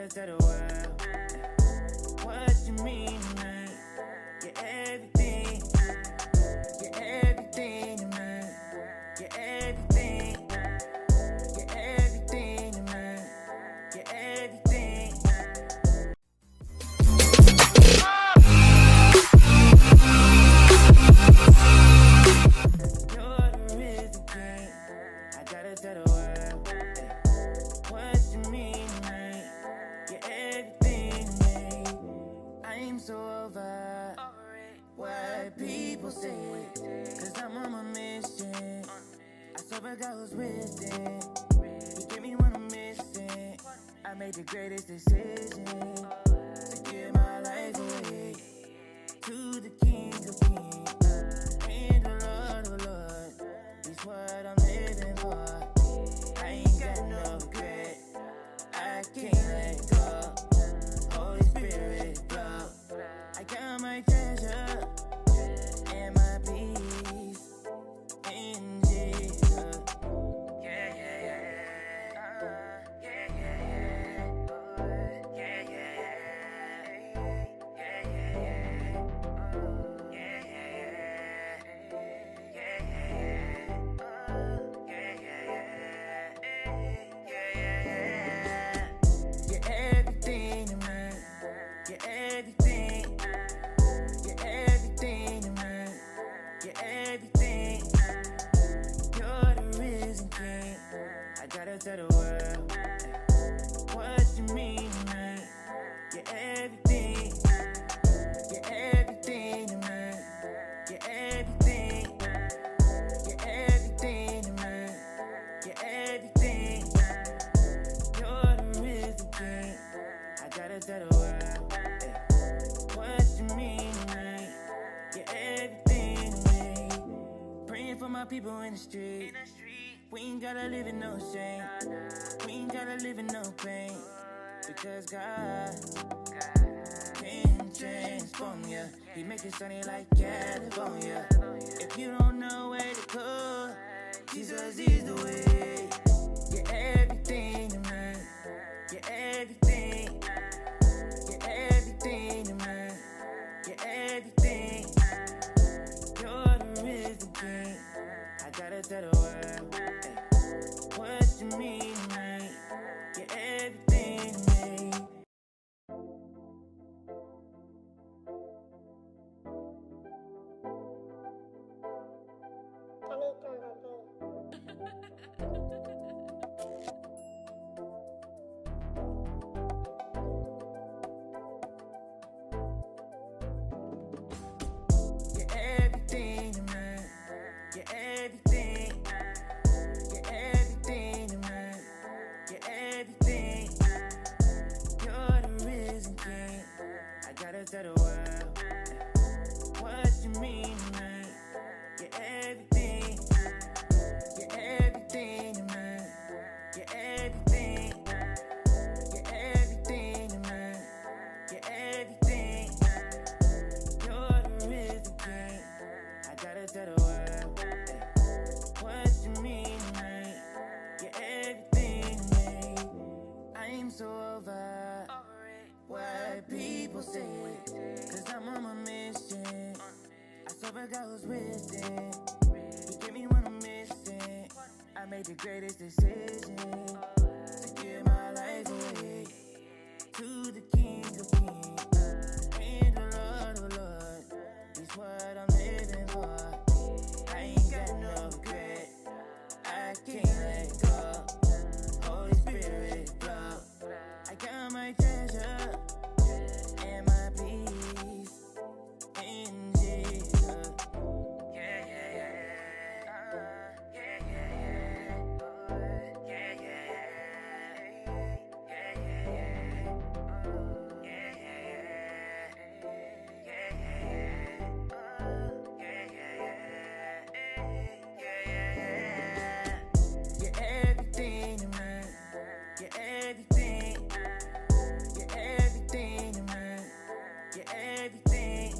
gotta tell the world what you mean to me. You're everything. You're everything to me. You're everything. You're everything to me. You're everything. You're the rhythm king. I gotta tell the world what you mean to me. You're everything to me. I'm so over what people say, cause I'm on my mission. I serve a God who's risen. He gave me what I'm missing. I made the greatest decision to give my life away to the King of Kings and the Lord of Lords. He's what I'm living for. I ain't got no regret. I can't let go. Holy Spirit flow. I got my treasure and my peace in Jesus. Yeah, yeah, yeah. Yeah, yeah, yeah. Yeah, yeah, yeah. Yeah, yeah, yeah. Yeah, yeah, yeah. Yeah, yeah, yeah. Yeah, yeah, yeah. You're everything to me. You're everything. You're everything to me. You're everything. You're the risen king. I gotta tell the world what you mean to me. You're everything. You're everything to me. You're everything. You're everything to me. You're everything. You're the risen king. I gotta tell the world what you mean to me. You're everything to me. Praying for my people in the street. We ain't gotta live in no shame. We ain't gotta live in no pain. Because God can transform you. He make it sunny like California. If you don't know where to go, Jesus is the way. You're everything to me. You're everything. You're everything to me. You're everything. You're the risen king. I gotta tell the world what you mean to me. You're everything to me. You're everything to me. You're everything. You're everything to me. You're everything. You're the risen king. I gotta tell the world what you mean to me. You're everything. You're everything to me. You're everything. You're everything to me. You're everything. You're the risen king. I gotta tell the world what you mean to me. You're everything to me. I'm so over what people say, cause I'm on my mission. I serve a God who's risen. He gave me what I'm missing. I made the greatest decision to give my life away to the King of Kings and the Lord of Lords. He's what I'm living for. I ain't got no regret. I can't let go. Holy Spirit flow. I got my treasure and my peace in Jesus. Yeah, yeah, yeah. Yeah, yeah, yeah. Yeah, yeah, yeah. Yeah, yeah, yeah. Yeah, yeah, yeah. Yeah, yeah, yeah. Yeah, yeah, yeah. You're everything to me. You're everything. You're everything to me. You're everything.